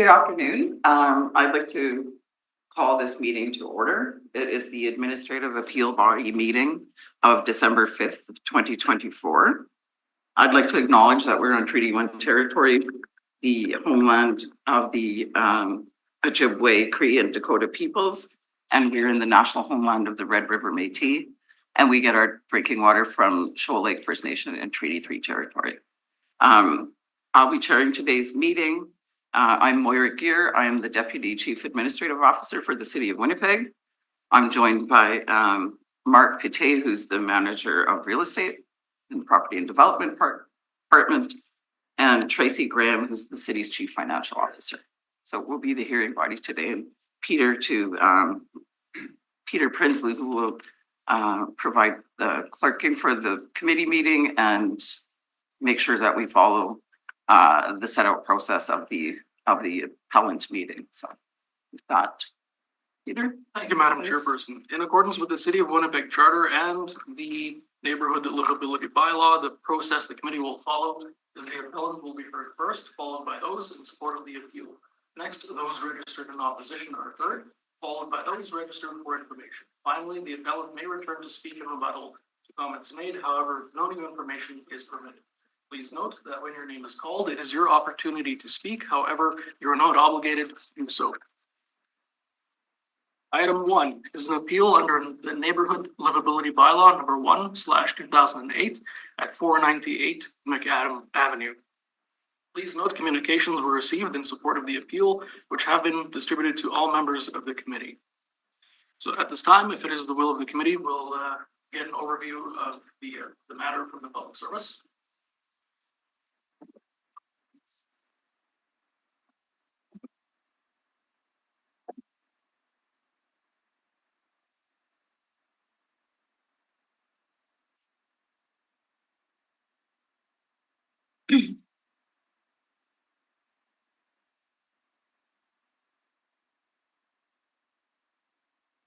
Good afternoon. I'd like to call this meeting to order. It is the Administrative Appeal Body meeting of December 5th, 2024. I'd like to acknowledge that we're on Treaty 1 territory, the homeland of the Ojibwe, Cree, and Dakota peoples, and we're in the national homeland of the Red River Métis, and we get our drinking water from Shoal Lake First Nation and Treaty 3 territory. I'll be chairing today's meeting. I'm Moira Gear. I am the Deputy Chief Administrative Officer for the City of Winnipeg. I'm joined by Mark Pite, who's the Manager of Real Estate in the Property and Development Department, and Tracy Graham, who's the city's Chief Financial Officer. So we'll be the hearing body today, and Peter Prinsley, who will provide the clerking for the committee meeting and make sure that we follow the set out process of the appellant meeting. So we've got Peter. Thank you, Madam Chairperson. In accordance with the City of Winnipeg Charter and the Neighborhood Livability Bylaw, the process the committee will follow is the appellant will be heard first, followed by those in support of the appeal. Next, those registered in opposition are heard, followed by those registered for information. Finally, the appellant may return to speak in rebuttal to comments made. However, no new information is permitted. Please note that when your name is called, it is your opportunity to speak. However, you are not obligated to do so. Item 1 is an appeal under the Neighborhood Livability Bylaw number 1/2008 at 498 McAdam Avenue. Please note communications were received in support of the appeal, which have been distributed to all members of the committee. So at this time, if it is the will of the committee, we'll get an overview of the matter from the public service.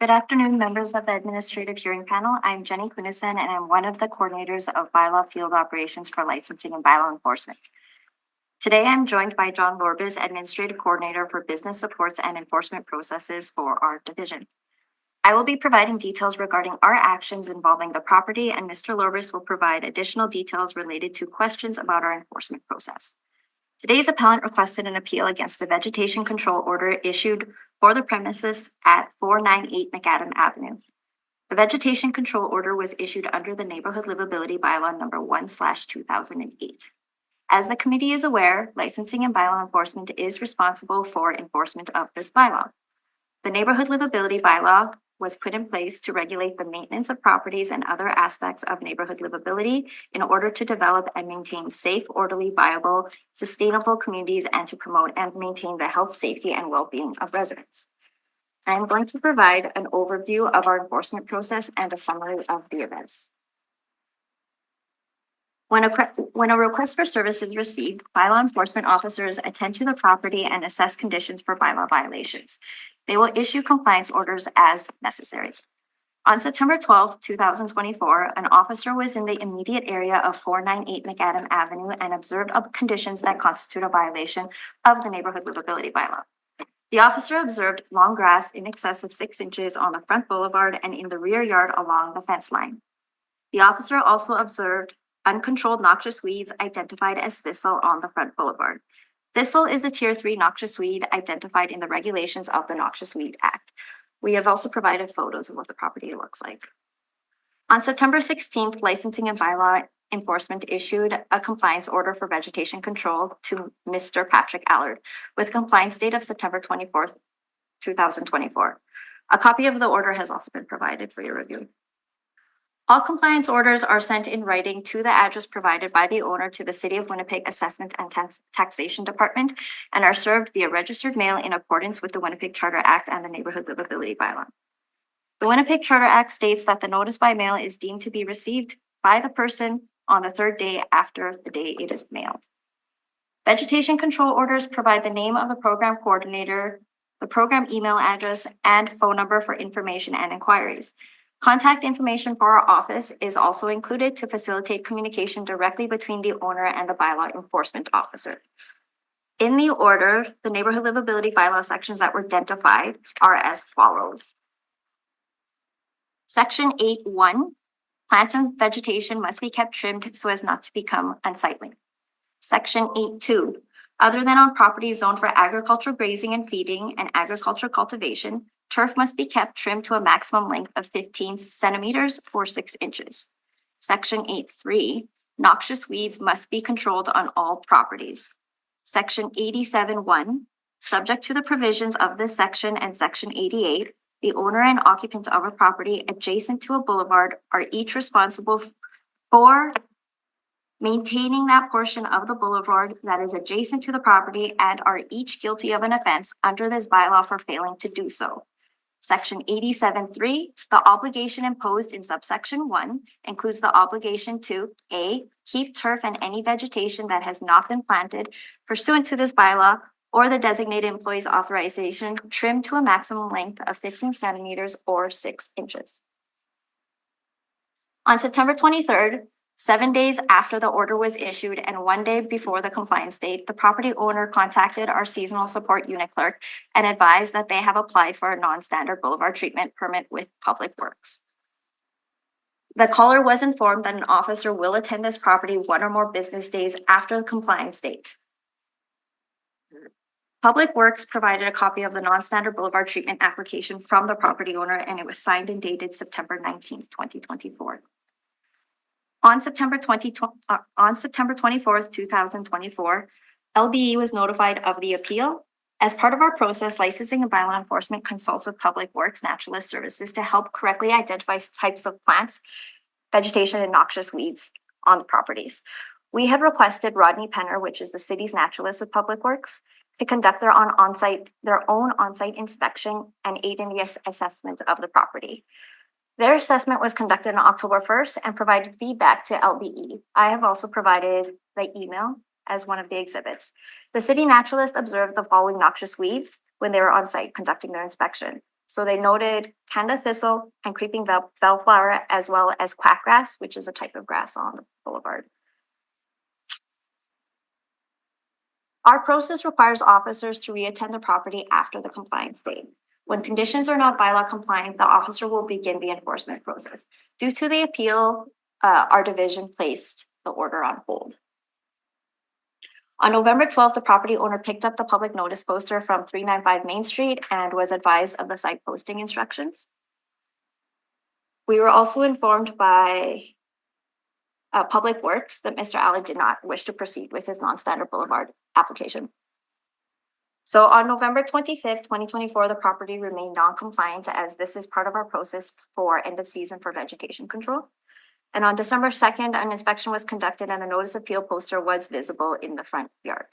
Good afternoon, members of the Administrative Hearing Panel. I'm Jenny Kunison, and I'm one of the coordinators of Bylaw Field Operations for Licensing and Bylaw Enforcement. Today, I'm joined by John Lorbis, Administrative Coordinator for Business Supports and Enforcement Processes for our division. I will be providing details regarding our actions involving the property, and Mr. Lorbis will provide additional details related to questions about our enforcement process. Today's appellant requested an appeal against the vegetation control order issued for the premises at 498 McAdam Avenue. The vegetation control order was issued under the Neighborhood Livability Bylaw number 1/2008. As the committee is aware, licensing and bylaw enforcement is responsible for enforcement of this bylaw. The Neighborhood Livability Bylaw was put in place to regulate the maintenance of properties and other aspects of neighborhood livability in order to develop and maintain safe, orderly, viable, sustainable communities and to promote and maintain the health, safety, and well-being of residents. I am going to provide an overview of our enforcement process and a summary of the events. When a request for service is received, bylaw enforcement officers attend to the property and assess conditions for bylaw violations. They will issue compliance orders as necessary. On September 12, 2024, an officer was in the immediate area of 498 McAdam Avenue and observed conditions that constitute a violation of the Neighborhood Livability Bylaw. The officer observed long grass in excess of 6 inches on the front boulevard and in the rear yard along the fence line. The officer also observed uncontrolled noxious weeds identified as thistle on the front boulevard. Thistle is a Tier 3 noxious weed identified in the regulations of the Noxious Weed Act. We have also provided photos of what the property looks like. On September 16th, Licensing and Bylaw Enforcement issued a compliance order for vegetation control to Mr. Patrick Allard with a compliance date of September 24th, 2024. A copy of the order has also been provided for your review. All compliance orders are sent in writing to the address provided by the owner to the City of Winnipeg Assessment and Taxation Department and are served via registered mail in accordance with the Winnipeg Charter Act and the Neighborhood Livability Bylaw. The Winnipeg Charter Act states that the notice by mail is deemed to be received by the person on the 3rd day after the day it is mailed. Vegetation control orders provide the name of the program coordinator, the program email address, and phone number for information and inquiries. Contact information for our office is also included to facilitate communication directly between the owner and the bylaw enforcement officer. In the order, the neighborhood livability bylaw sections that were identified are as follows. Section 8.1, plants and vegetation must be kept trimmed so as not to become unsightly. Section 8.2, other than on properties zoned for agricultural grazing and feeding and agricultural cultivation, turf must be kept trimmed to a maximum length of 15 centimeters or 6 inches. Section 8.3, noxious weeds must be controlled on all properties. Section 87.1, subject to the provisions of this section and Section 88, the owner and occupant of a property adjacent to a boulevard are each responsible for maintaining that portion of the boulevard that is adjacent to the property and are each guilty of an offense under this bylaw for failing to do so. Section 87.3, the obligation imposed in subsection 1 includes the obligation to A, keep turf and any vegetation that has not been planted pursuant to this bylaw or the designated employee's authorization trimmed to a maximum length of 15 centimeters or 6 inches. On September 23rd, 7 days after the order was issued and 1 day before the compliance date, the property owner contacted our seasonal support unit clerk and advised that they have applied for a non-standard boulevard treatment permit with Public Works. The caller was informed that an officer will attend this property 1 or more business days after the compliance date. Public Works provided a copy of the non-standard boulevard treatment application from the property owner, and it was signed and dated September 19th, 2024. On September 24th, 2024, LBE was notified of the appeal. As part of our process, licensing and bylaw enforcement consults with Public Works Naturalist Services to help correctly identify types of plants, vegetation, and noxious weeds on the properties. We had requested Rodney Penner, which is the city's naturalist with Public Works, to conduct their own on-site inspection and aid in the assessment of the property. Their assessment was conducted on October 1st and provided feedback to LBE. I have also provided the email as one of the exhibits. The city naturalist observed the following noxious weeds when they were on site conducting their inspection. So they noted Canada thistle and creeping bellflower, as well as quackgrass, which is a type of grass on the boulevard. Our process requires officers to reattend the property after the compliance date. When conditions are not bylaw compliant, the officer will begin the enforcement process. Due to the appeal, our division placed the order on hold. On November 12th, the property owner picked up the public notice poster from 395 Main Street and was advised of the site posting instructions. We were also informed by Public Works that Mr. Allard did not wish to proceed with his non-standard boulevard application. So on November 25th, 2024, the property remained non-compliant as this is part of our process for end of season for vegetation control. And on December 2nd, an inspection was conducted and a notice appeal poster was visible in the front yard.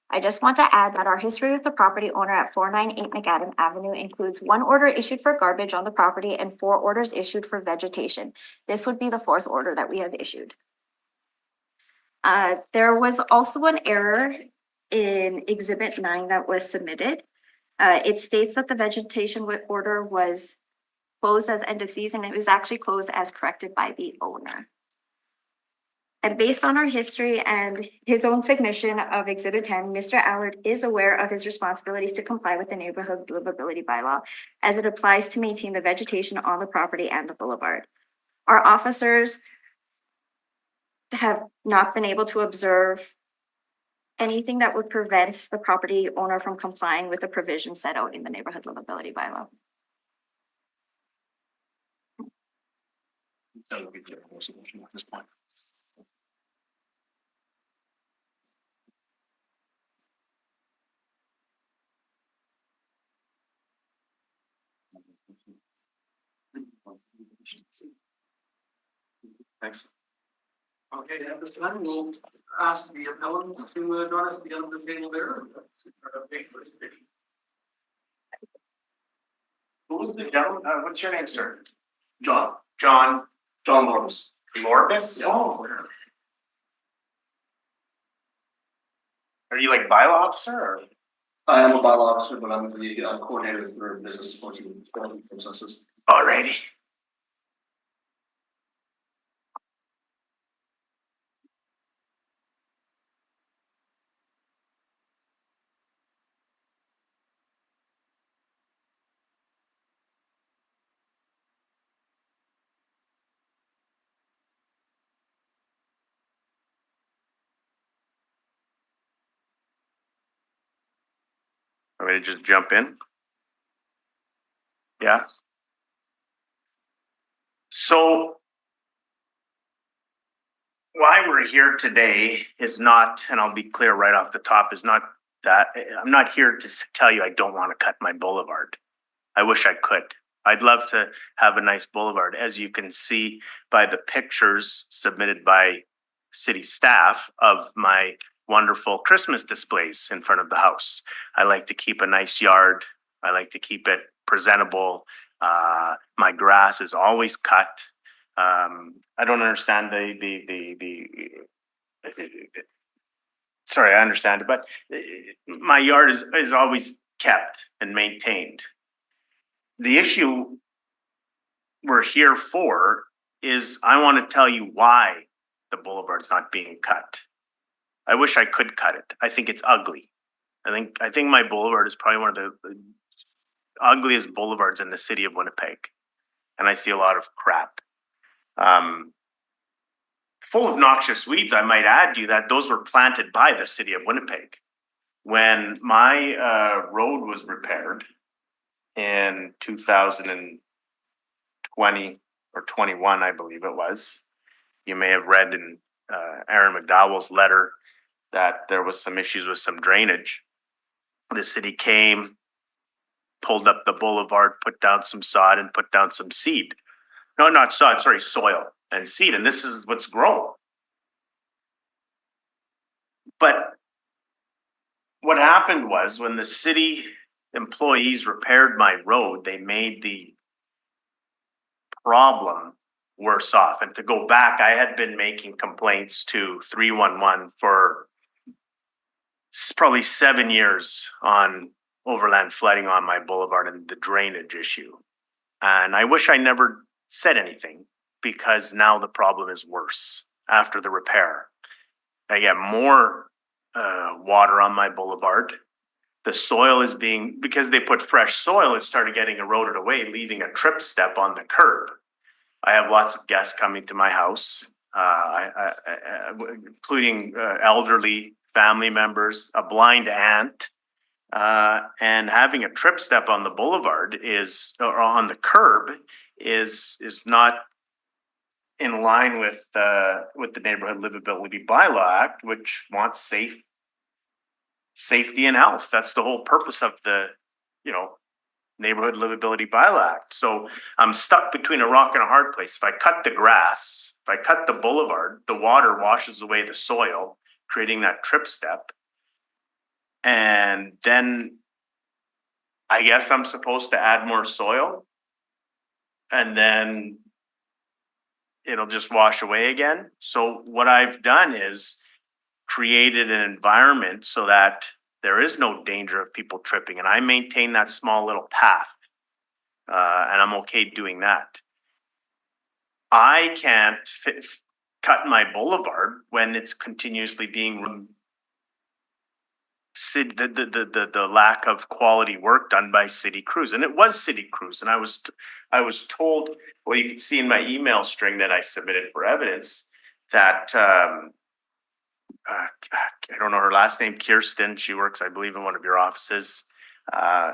I just want to add that our history with the property owner at 498 McAdam Avenue includes 1 order issued for garbage on the property and 4 orders issued for vegetation. This would be the 4th order that we have issued. There was also an error in Exhibit 9 that was submitted. It states that the vegetation order was closed as end of season. It was actually closed as corrected by the owner. And based on our history and his own submission of Exhibit 10, Mr. Allard is aware of his responsibilities to comply with the neighborhood livability bylaw as it applies to maintain the vegetation on the property and the boulevard. Our officers have not been able to observe anything that would prevent the property owner from complying with the provisions set out in the neighborhood livability bylaw. That would be the resolution at this point. Thanks. Okay, at this time, we'll ask the appellant to join us at the end of the table there. Who was the gentleman? What's your name, sir? John. John Lorbis. Lorbis? Oh. Are you like bylaw officer or? I am a bylaw officer, but I'm the coordinator for business support and processes. Alrighty. Want me to just jump in? Yeah. So why we're here today is not, and I'll be clear right off the top, is not that, I'm not here to tell you I don't want to cut my boulevard. I wish I could. I'd love to have a nice boulevard. As you can see by the pictures submitted by city staff of my wonderful Christmas displays in front of the house. I like to keep a nice yard. I like to keep it presentable. My grass is always cut. I don't understand sorry, I understand it, but my yard is always kept and maintained. The issue we're here for is I want to tell you why the boulevard's not being cut. I wish I could cut it. I think it's ugly. I think my boulevard is probably one of the ugliest boulevards in the city of Winnipeg. And I see a lot of crap. Full of noxious weeds, I might add you that those were planted by the city of Winnipeg. When my road was repaired in 2020 or 21, I believe it was, you may have read in Aaron McDowell's letter that there was some issues with some drainage. The city came, pulled up the boulevard, put down some sod and put down some seed. No, not sod, sorry, soil and seed. And this is what's grown. But what happened was when the city employees repaired my road, they made the problem worse off. And to go back, I had been making complaints to 311 for probably 7 years on overland flooding on my boulevard and the drainage issue. And I wish I never said anything because now the problem is worse after the repair. I get more water on my boulevard. The soil is being, because they put fresh soil, it started getting eroded away, leaving a trip step on the curb. I have lots of guests coming to my house, including elderly family members, a blind aunt, and having a trip step on the boulevard or on the curb is not in line with the Neighborhood Livability Bylaw Act, which wants safety and health. That's the whole purpose of the, Neighborhood Livability Bylaw Act. So I'm stuck between a rock and a hard place. If I cut the grass, if I cut the boulevard, the water washes away the soil, creating that trip step. And then I guess I'm supposed to add more soil and then it'll just wash away again. So what I've done is created an environment so that there is no danger of people tripping, and I maintain that small little path, and I'm okay doing that. I can't cut my boulevard when it's continuously being the lack of quality work done by city crews, and it was city crews, and I was told. Well, you can see in my email string that I submitted for evidence that. I don't know her last name, Kirsten. She works, I believe, in one of your offices,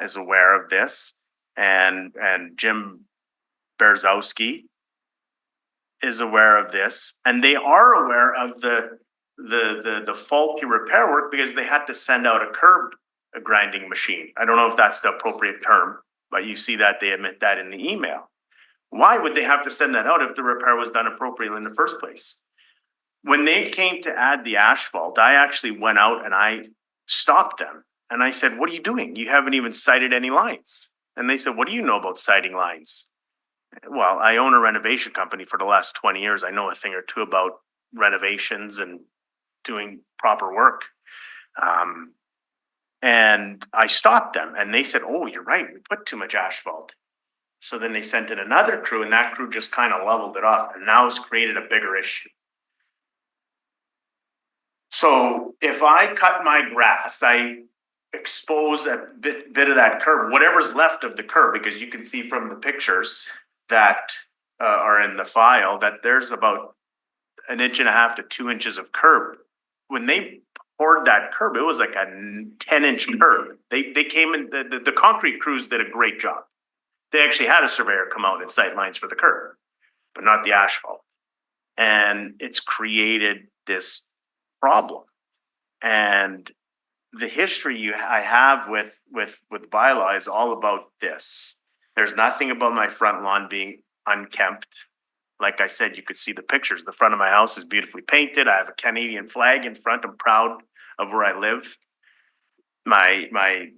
is aware of this. And Jim Berzowski is aware of this. And they are aware of the faulty repair work because they had to send out a grinding machine. I don't know if that's the appropriate term, but you see that they admit that in the email. Why would they have to send that out if the repair was done appropriately in the first place? When they came to add the asphalt, I actually went out and I stopped them. And I said, what are you doing? You haven't even cited any lines. And they said, what do you know about citing lines? Well, I own a renovation company for the last 20 years. I know a thing or two about renovations and doing proper work. And I stopped them and they said, oh, you're right. We put too much asphalt. So then they sent in another crew and that crew just kind of leveled it off and now it's created a bigger issue. So if I cut my grass, I expose a bit of that curb, whatever's left of the curb, because you can see from the pictures that are in the file that there's about 1.5 to 2 inches of curb. When they poured that curb. It was like a 10-inch curb. They came in, the concrete crews did a great job. They actually had a surveyor come out and sight lines for the curb, but not the asphalt. And it's created this problem. And the history I have with bylaw is all about this. There's nothing about my front lawn being unkempt. Like I said, you could see the pictures. The front of my house is beautifully painted. I have a Canadian flag in front. I'm proud of where I live. My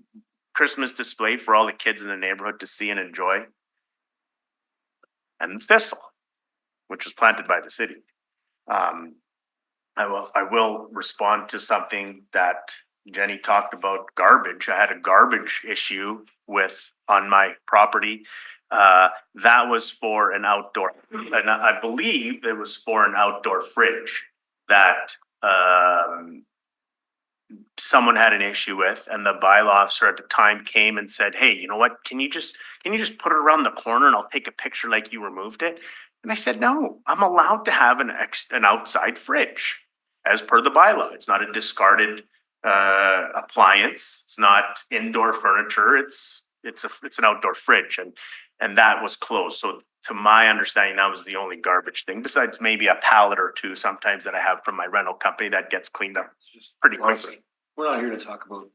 Christmas display for all the kids in the neighborhood to see and enjoy. And the thistle, which was planted by the city. I will respond to something that Jenny talked about, garbage. I had a garbage issue on my property. That was for an outdoor, and I believe it was for an outdoor fridge that someone had an issue with, and the bylaw officer at the time came and said, "Hey, you know what? Can you just put it around the corner and I'll take a picture like you removed it?" And I said, "No, I'm allowed to have an outside fridge as per the bylaw. It's not a discarded appliance. It's not indoor furniture. It's an outdoor fridge." And that was closed. So to my understanding, that was the only garbage thing, besides maybe a pallet or two sometimes that I have from my rental company that gets cleaned up pretty quickly. We're not here to talk about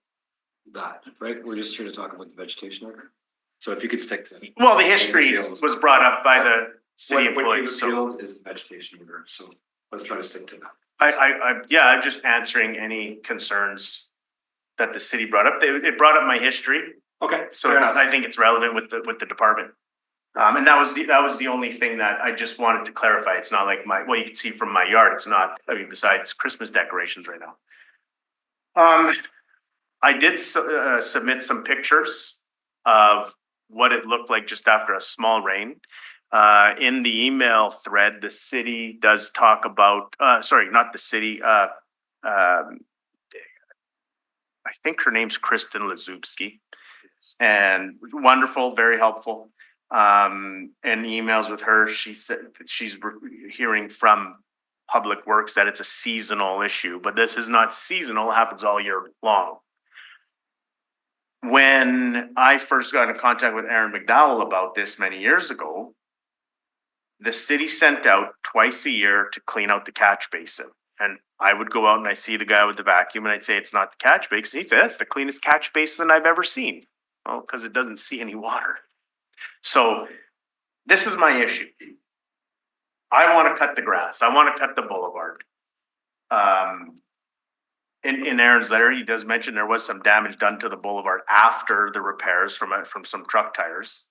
that, right? We're just here to talk about the vegetation order. So if you could stick to. Well, the history was brought up by the city employees, so. What is the vegetation order, so let's try to stick to that. I'm just answering any concerns that the city brought up. It brought up my history. Okay. So I think it's relevant with the department. And that was the only thing that I just wanted to clarify. It's not like you can see from my yard, it's not, besides Christmas decorations right now. I did submit some pictures of what it looked like just after a small rain. In the email thread, the city does talk about, sorry, not the city, I think her name's Kristen Lazubski. And wonderful, very helpful. And emails with her, she said she's hearing from Public Works that it's a seasonal issue, but this is not seasonal, it happens all year long. When I first got in contact with Aaron McDowell about this many years ago, the city sent out twice a year to clean out the catch basin. And I would go out and I'd see the guy with the vacuum and I'd say, "It's not the catch basin." He'd say, "That's the cleanest catch basin I've ever seen." Well, because it doesn't see any water. So this is my issue. I want to cut the grass. I want to cut the boulevard. In Aaron's letter, he does mention there was some damage done to the boulevard after the repairs from some truck tires.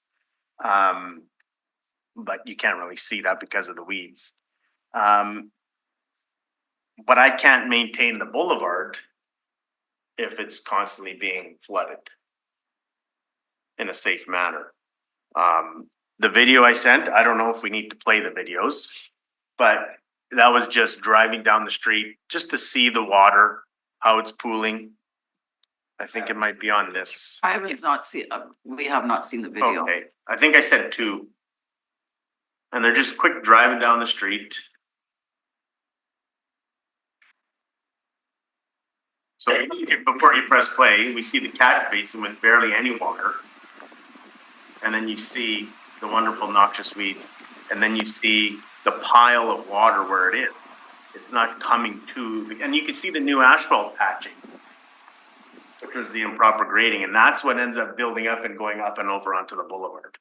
But you can't really see that because of the weeds. But I can't maintain the boulevard if it's constantly being flooded in a safe manner. The video I sent, I don't know if we need to play the videos, but that was just driving down the street just to see the water, how it's pooling. I think it might be on this. I have not seen, we have not seen the video. Okay, I think I said 2. And they're just quick driving down the street. So before you press play, we see the catch basin with barely any water. And then you see the wonderful noxious weeds. And then you see the pile of water where it is. It's not coming to, and you can see the new asphalt patching, which was the improper grading. And that's what ends up building up and going up and over onto the boulevard.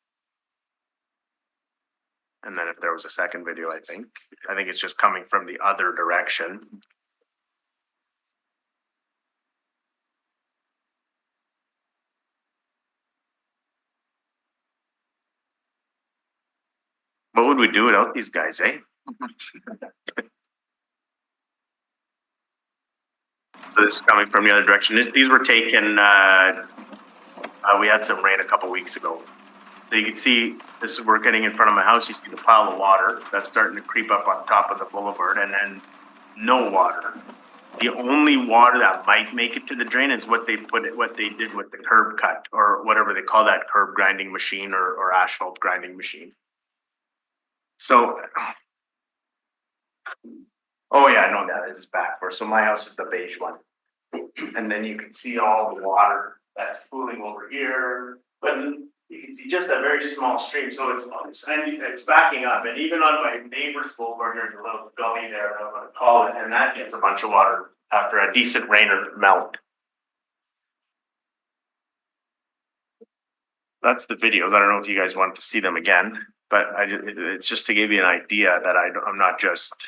And then if there was a second video, I think it's just coming from the other direction. What would we do without these guys, eh? So this is coming from the other direction. These were taken, we had some rain a couple weeks ago. So you can see, we're getting in front of my house, you see the pile of water that's starting to creep up on top of the boulevard, and then no water. The only water that might make it to the drain is what they did with the curb cut, or whatever they call that curb grinding machine or asphalt grinding machine. So, oh yeah, I know that is back where, so my house is the beige one. And then you can see all the water that's pooling over here, but you can see just a very small stream, so it's backing up, and even on my neighbor's boulevard, there's a little gully there, I'm gonna call it, and that gets a bunch of water after a decent rain or melt. That's the videos. I don't know if you guys want to see them again, but it's just to give you an idea that I'm not just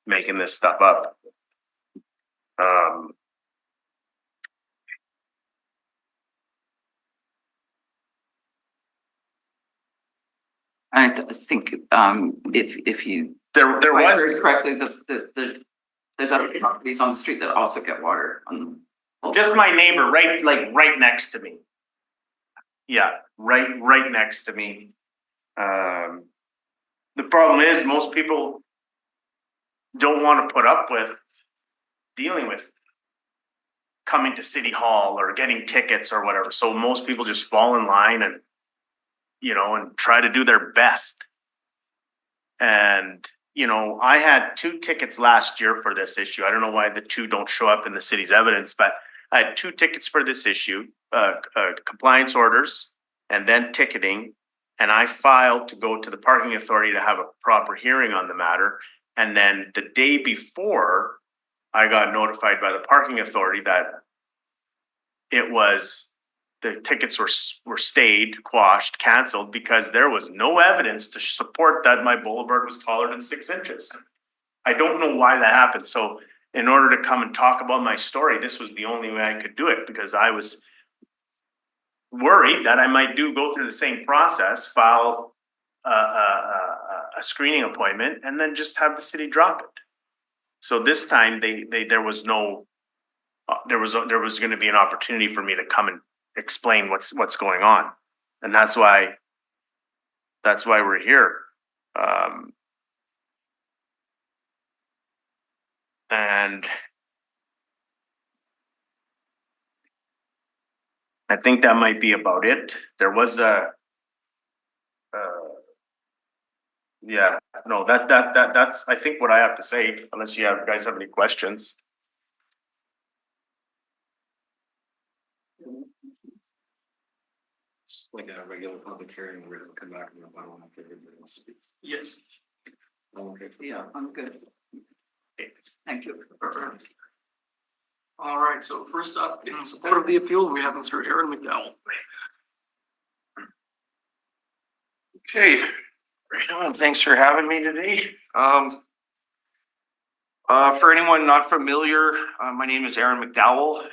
making this stuff up. think, if you. There if I was. heard correctly, there's other properties on the street that also get water on. Just my neighbor, right next to me. Yeah, right next to me. The problem is most people don't want to put up with dealing with coming to City Hall or getting tickets or whatever. So most people just fall in line and, and try to do their best. And, I had 2 tickets last year for this issue. I don't know why the 2 don't show up in the city's evidence, but I had 2 tickets for this issue, compliance orders and then ticketing. And I filed to go to the parking authority to have a proper hearing on the matter. And then the day before, I got notified by the parking authority that the tickets were stayed, quashed, canceled because there was no evidence to support that my boulevard was taller than 6 inches. I don't know why that happened. So in order to come and talk about my story, this was the only way I could do it because I was worried that I might go through the same process, file a screening appointment, and then just have the city drop it. So this time there was going to be an opportunity for me to come and explain what's going on, and that's why we're here. And I think that might be about it. There was that's I think what I have to say, unless you guys have any questions. It's like a regular public hearing where it'll come back and I don't have to everybody else speaks. Yes. Okay. Yeah, I'm good. Thank you. All right, so first up, in support of the appeal, we have Mr. Aaron McDowell. Okay, right on. Thanks for having me today. For anyone not familiar, my name is Aaron McDowell,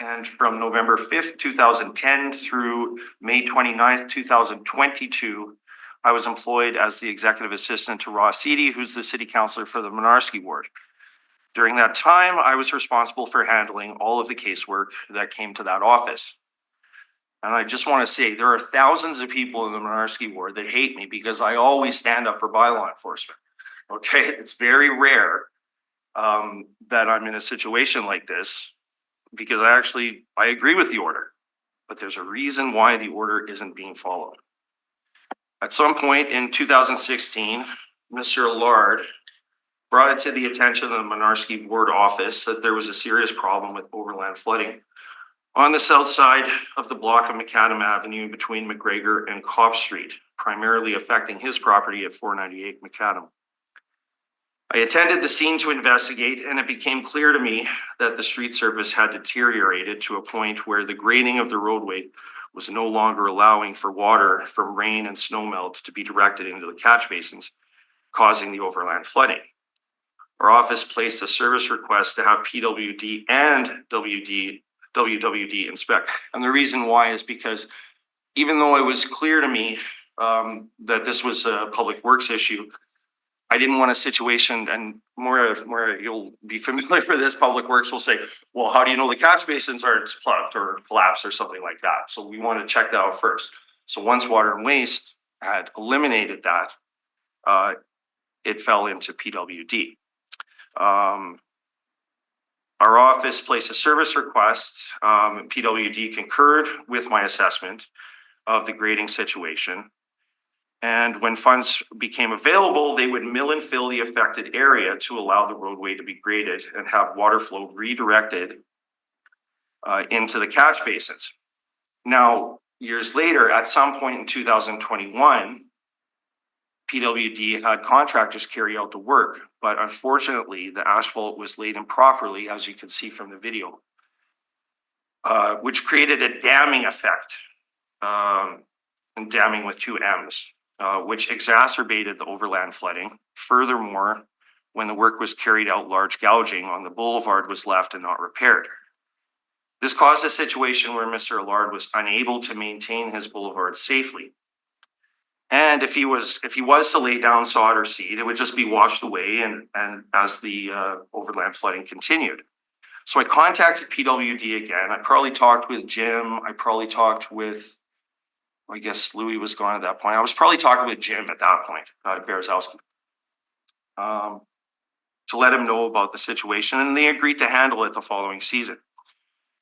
and from November 5th, 2010 through May 29th, 2022, I was employed as the executive assistant to Ross Eady, who's the city councillor for the Mynarski ward. During that time, I was responsible for handling all of the casework that came to that office. And I just want to say there are thousands of people in the Mynarski ward that hate me because I always stand up for bylaw enforcement. Okay, it's very rare that I'm in a situation like this because I agree with the order, but there's a reason why the order isn't being followed. At some point in 2016, Mr. Allard brought it to the attention of the Mynarski ward office that there was a serious problem with overland flooding on the south side of the block of Macadam Avenue between McGregor and Copp Street, primarily affecting his property at 498 Macadam. I attended the scene to investigate, and it became clear to me that the street surface had deteriorated to a point where the grading of the roadway was no longer allowing for water from rain and snowmelt to be directed into the catch basins, causing the overland flooding. Our office placed a service request to have PWD and WWD inspect. And the reason why is because even though it was clear to me that this was a public works issue, I didn't want a situation, and more you'll be familiar with this, public works will say, well, how do you know the catch basins aren't plugged or collapsed or something like that? So we want to check that out first. So once Water and Waste had eliminated that, it fell into PWD. Our office placed a service request. PWD concurred with my assessment of the grading situation. And when funds became available, they would mill and fill the affected area to allow the roadway to be graded and have water flow redirected into the catch basins. Now, years later, at some point in 2021, PWD had contractors carry out the work, but unfortunately, the asphalt was laid improperly, as you can see from the video, which created a damming effect, and damming with two M's, which exacerbated the overland flooding. Furthermore, when the work was carried out, large gouging on the boulevard was left and not repaired. This caused a situation where Mr. Allard was unable to maintain his boulevard safely. And if he was to lay down sod or seed, it would just be washed away and as the overland flooding continued. So I contacted PWD again. I probably talked with Jim. I probably talked with, I guess Louis was gone at that point. I was probably talking with Jim at that point, Berezowski, to let him know about the situation, and they agreed to handle it the following season.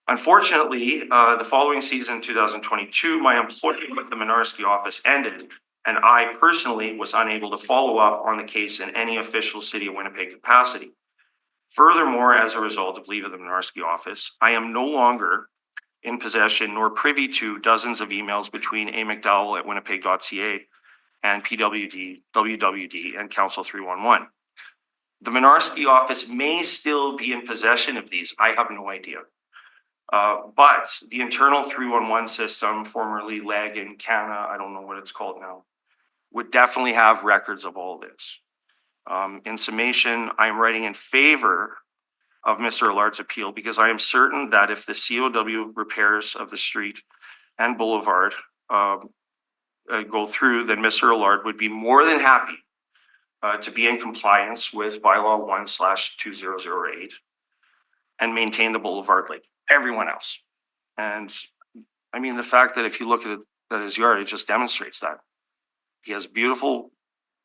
Unfortunately, the following season, 2022, my employment with the Mynarski office ended, and I personally was unable to follow up on the case in any official City of Winnipeg capacity. Furthermore, as a result of leave of the Mynarski office, I am no longer in possession nor privy to dozens of emails between A. McDowell at winnipeg.ca and PWD, WWD, and Council 311. The Mynarski office may still be in possession of these. I have no idea. But the internal 311 system, formerly LEG in Canada, I don't know what it's called now, would definitely have records of all this. In summation, I am writing in favor of Mr. Allard's appeal because I am certain that if the COW repairs of the street and boulevard go through, then Mr. Allard would be more than happy to be in compliance with bylaw 1/2008 and maintain the boulevard like everyone else. And I mean, the fact that if you look at his yard, it just demonstrates that. He has beautiful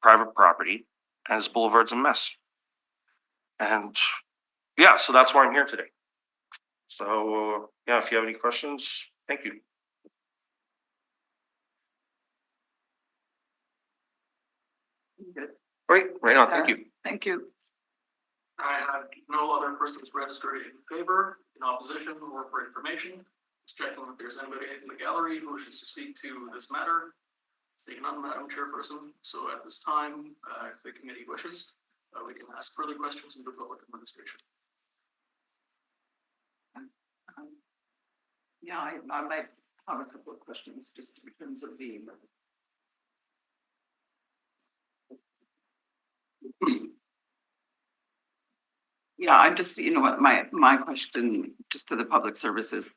private property and his boulevard's a mess. And yeah, so that's why I'm here today. So yeah, if you have any questions, thank you. Good. Great, right on, thank you. Thank you. I have no other persons registered in favor, in opposition, or for information. Just checking if there's anybody in the gallery who wishes to speak to this matter. Taking on, Madam Chairperson. So at this time, if the committee wishes, we can ask further questions in the public administration. Yeah, I might have a couple of questions just in terms of the. Yeah, I'm just, you know what, my question just to the public services,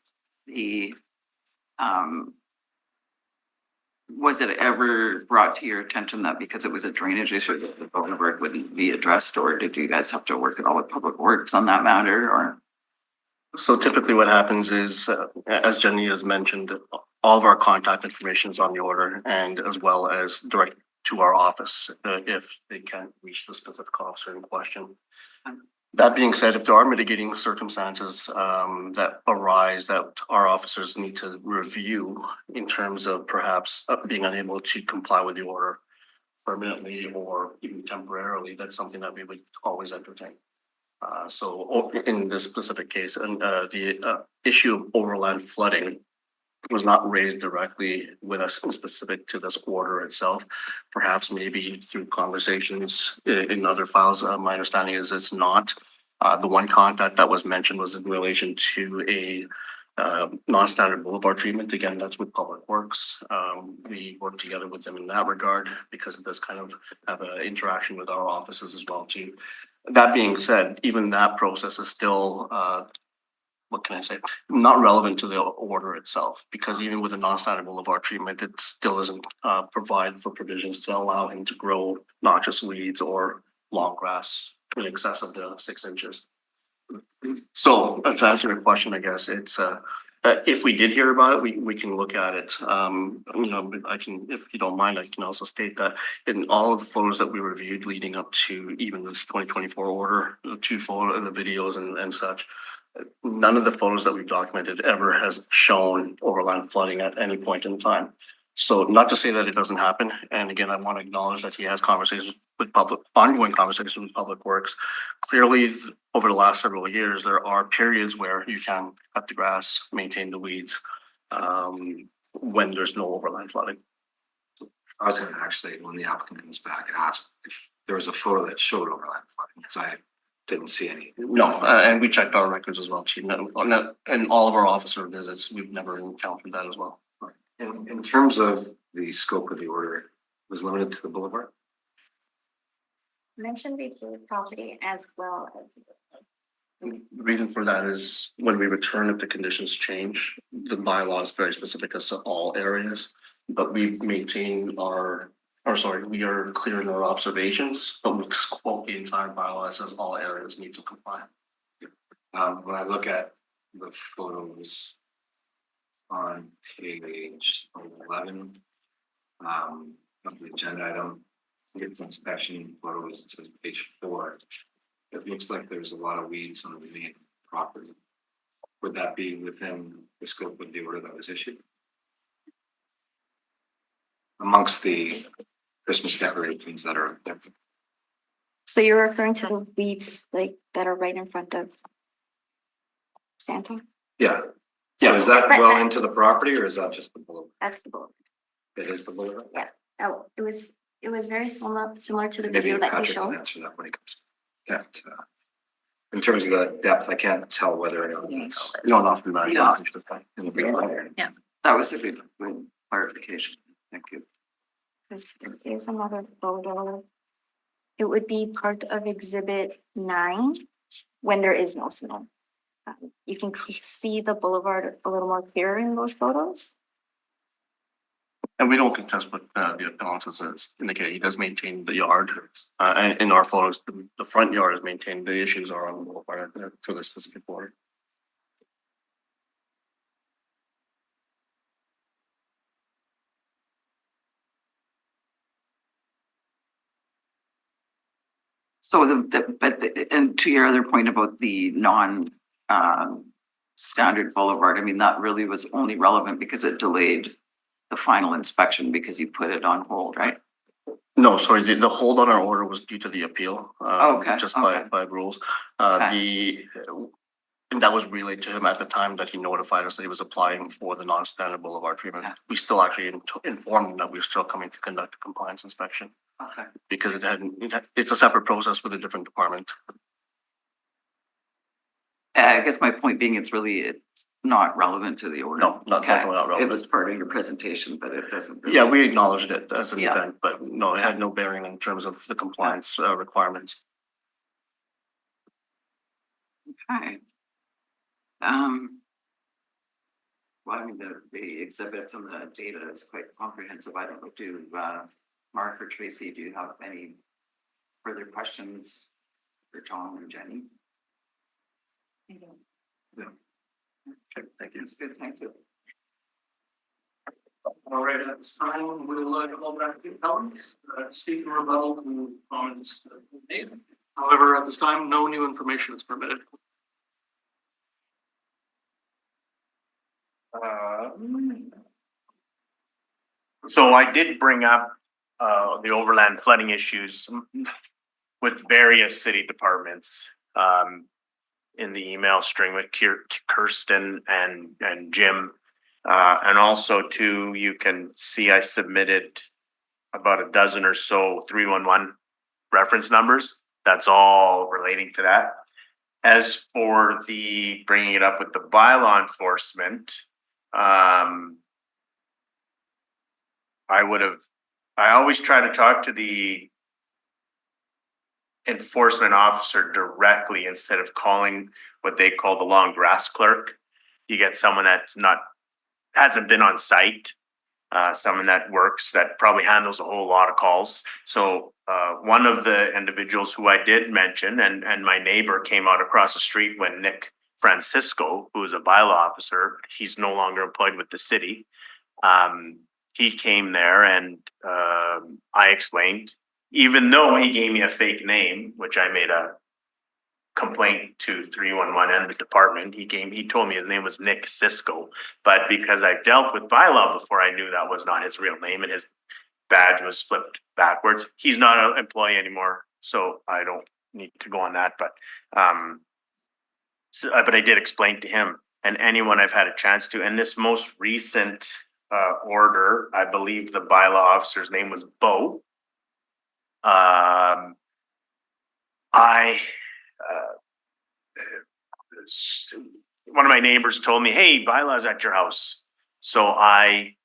was it ever brought to your attention that because it was a drainage issue that the boulevard wouldn't be addressed, or did you guys have to work it all with Public Works on that matter, or? So typically what happens is, as Jenny has mentioned, all of our contact information is on the order, and as well as direct to our office if they can't reach the specific officer in question. That being said, if there are mitigating circumstances that arise that our officers need to review in terms of perhaps being unable to comply with the order permanently or even temporarily, that's something that we would always entertain. So in this specific case, and the issue of overland flooding was not raised directly with us specific to this order itself. Perhaps maybe through conversations in other files, my understanding is it's not. The one contact that was mentioned was in relation to a non-standard boulevard treatment. Again, that's with Public Works. We work together with them in that regard because it does kind of have an interaction with our offices as well too. That being said, even that process is still what can I say, not relevant to the order itself, because even with a non-standard boulevard treatment, it still doesn't provide for provisions to allow him to grow noxious weeds or long grass in excess of the 6 inches. So to answer your question, I guess it's if we did hear about it, we can look at it. You know, I can, if you don't mind, I can also state that in all of the photos that we reviewed leading up to even this 2024 order, the 2 photo and the videos and such, none of the photos that we've documented ever has shown overland flooding at any point in time. So not to say that it doesn't happen, and again, I want to acknowledge that he has conversations with ongoing conversations with Public Works. Clearly, over the last several years, there are periods where you can cut the grass, maintain the weeds, when there's no overland flooding. I was gonna actually, when the applicant comes back, ask if there was a photo that showed overland flooding, because I didn't see any. No, and we checked our records as well, Chief. And all of our officer visits, we've never encountered that as well. In terms of the scope of the order, it was limited to the boulevard? Mention the property as well as. The reason for that is when we return, if the conditions change, the bylaw is very specific as to all areas. But we maintain we are clear in our observations, but we quote the entire bylaw that says all areas need to comply. When I look at the photos on page 11, of the agenda item, it's inspection photos, it says page 4. It looks like there's a lot of weeds on the main property. Would that be within the scope of the order that was issued? Amongst the Christmas decorations that are up there. So you're referring to the weeds like that are right in front of Santa? Yeah. So is that well into the property or is that just the boulevard? That's the boulevard. It is the boulevard? Oh, it was very similar to the Maybe video that you Patrick can showed. answer that when he comes. Yeah. In terms of the depth, I can't tell whether or not it's No, not from that. Yeah. in the boulevard. That was a good clarification. Thank you. This is another photo. It would be part of exhibit 9 when there is no snow. You can see the boulevard a little more clear in those photos. And we don't contest what the appellant has indicated. He does maintain the yard. And in our photos, the front yard is maintained. The issues are on the boulevard for this specific board. So and to your other point about the standard boulevard, I mean, that really was only relevant because it delayed the final inspection because you put it on hold, right? No, sorry, the hold on our order was due to the appeal. Okay, Just okay. by rules. Okay. And that was relayed to him at the time that he notified us that he was applying for the non-standard boulevard treatment. Yeah. We still actually informed him that we were still coming to conduct a compliance inspection Okay. because it's a separate process with a different department. I guess my point being, it's not relevant to the order. No, Okay. definitely not It relevant. was part of your presentation, but it doesn't. really- Yeah, we acknowledged it as an Yeah. event, but no, it had no bearing in terms of the compliance requirements. Okay. Well, I mean, the exhibits and the data is quite comprehensive. I don't know, Mark or Tracy, do you have any further questions for John or Jenny? Okay, thank you. That's good, thank you. All right, at this time, we'll call back to the appellant, speak in rebuttal to comments made. However, at this time, no new information is permitted. So I did bring up the overland flooding issues with various city departments in the email string with Kirsten and Jim. And also too, you can see I submitted about a dozen or so 311 reference numbers. That's all relating to that. As for the bringing it up with the bylaw enforcement, I always try to talk to the enforcement officer directly instead of calling what they call the long grass clerk. You get someone hasn't been on site, someone that works, that probably handles a whole lot of calls. So one of the individuals who I did mention, and my neighbor came out across the street when Nick Francisco, who is a bylaw officer, he's no longer employed with the city. He came there and I explained, even though he gave me a fake name, which I made a complaint to 311 and the department. He told me his name was Nick Cisco, but because I've dealt with bylaw before, I knew that was not his real name and his badge was flipped backwards. He's not an employee anymore, so I don't need to go on that, but but I did explain to him and anyone I've had a chance to, and this most recent order, I believe the bylaw officer's name was Bo. One of my neighbors told me, hey, bylaw's at your house. So I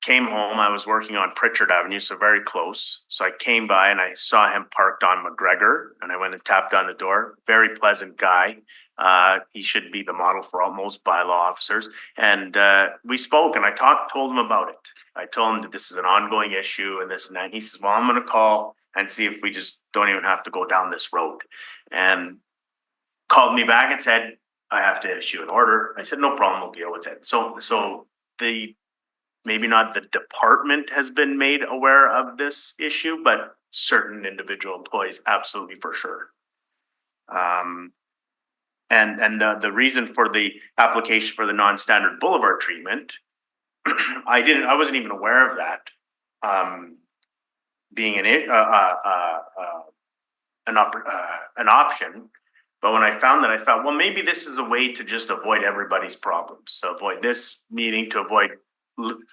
came home, I was working on Pritchard Avenue, so very close. So I came by and I saw him parked on McGregor and I went and tapped on the door. Very pleasant guy. He should be the model for almost bylaw officers. And we spoke and I told him about it. I told him that this is an ongoing issue and this and that. And he says, well, I'm gonna call and see if we just don't even have to go down this road. And called me back and said, I have to issue an order. I said, no problem, we'll deal with it. So maybe not the department has been made aware of this issue, but certain individual employees, absolutely for sure. And the reason for the application for the non-standard boulevard treatment, I wasn't even aware of that. Being an option. But when I found that, I thought, well, maybe this is a way to just avoid everybody's problems. To avoid this meeting, to avoid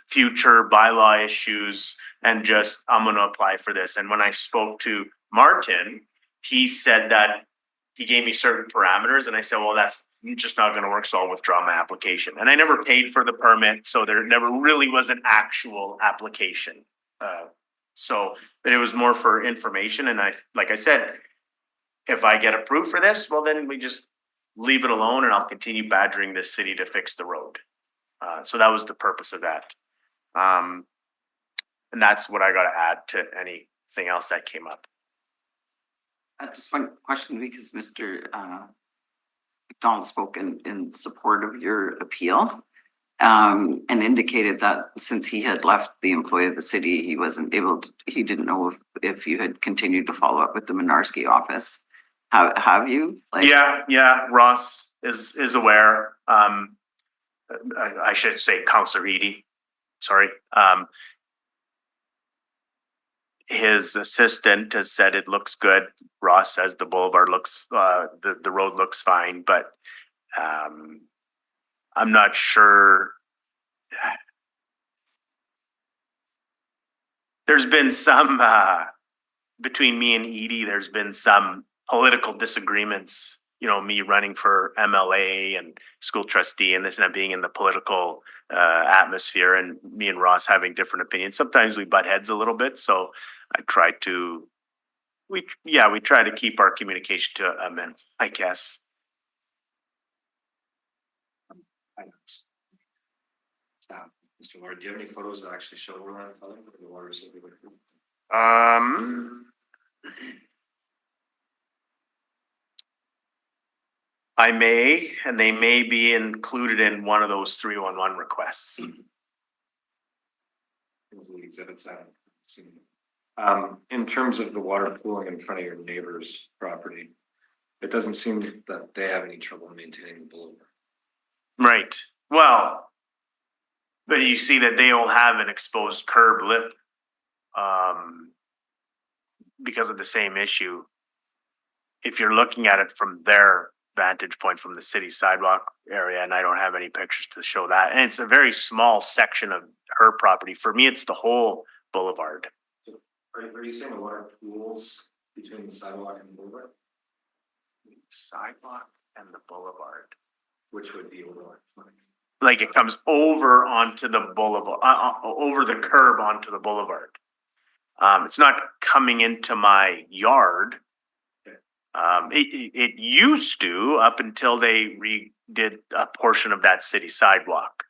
future bylaw issues, and just, I'm going to apply for this. And when I spoke to Martin, he said that he gave me certain parameters. And I said, well, that's just not going to work. So I'll withdraw my application. And I never paid for the permit. So there never really was an actual application. But it was more for information. And like I said, if I get approved for this, well, then we just leave it alone and I'll continue badgering this city to fix the road. So that was the purpose of that. And that's what I got to add to anything else that came up. Just one question, because Mr. McDonald spoke in support of your appeal. And indicated that since he had left the employee of the city, he didn't know if you had continued to follow up with the Mynarski office. Have you? Yeah, Ross is aware. I should say Councillor Eady, sorry. His assistant has said it looks good. Ross says the boulevard looks, the road looks fine, but I'm not sure. There's been some, between me and Edie, there's been some political disagreements, me running for MLA and school trustee and this and that, being in the political atmosphere, and me and Ross having different opinions. Sometimes we butt heads a little bit. So I try to, we try to keep our communication to a minimum, I guess. Mr. Lord, do you have any photos that actually show where that color the water is? I may, and they may be included in one of those 311 requests. Exhibits I haven't seen. In terms of the water pooling in front of your neighbor's property, it doesn't seem that they have any trouble maintaining the boulevard. Right. Well, but you see that they will have an exposed curb lip because of the same issue. If you're looking at it from their vantage point, from the city sidewalk area, and I don't have any pictures to show that, and it's a very small section of her property. For me, it's the whole boulevard. So are you saying the water pools between the sidewalk and the boulevard? Sidewalk and the boulevard. Which would be over? Like it comes over onto the boulevard, over the curb onto the boulevard. It's not coming into my yard. It used to, up until they redid a portion of that city sidewalk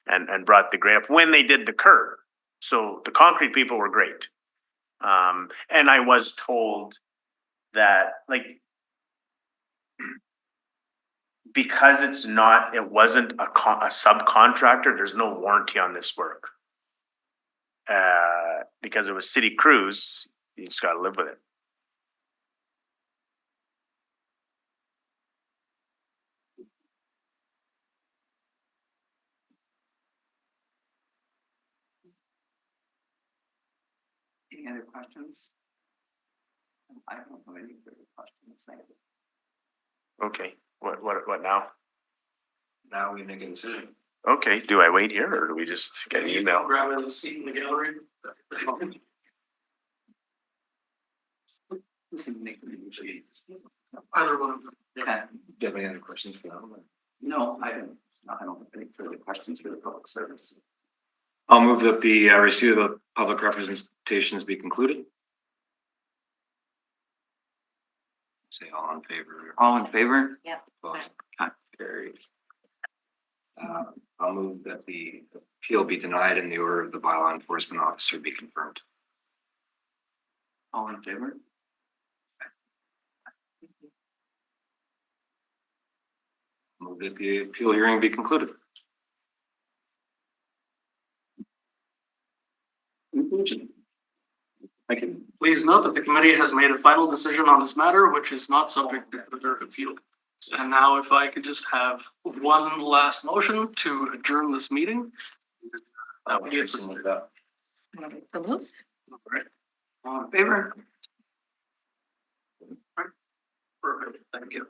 and brought the grade up when they did the curb. So the concrete people were great. And I was told that, like, because it wasn't a subcontractor, there's no warranty on this work. Because it was city crews, you just got to live with it. Any other questions? I don't have any further questions. Thank you. Okay, what now? Now we make a decision. Okay, do I wait here or do we just get an email? Grab a seat in the gallery. Either one of them. Okay. Do you have any other questions for them? No, I don't have any further questions for the public service. I'll move that the receipt of the public representations be concluded. Say all in favor. All in favor? Opposed? Aye. Carried. I'll move that the appeal be denied and the order of the bylaw enforcement officer be confirmed. All in favor? Move that the appeal hearing be concluded. Conclusion. Thank you. Please note that the committee has made a final decision on this matter, which is not subject to further appeal. And now if I could just have one last motion to adjourn this meeting. That would be it. Something like that. Alright, All in favor? perfect, thank you.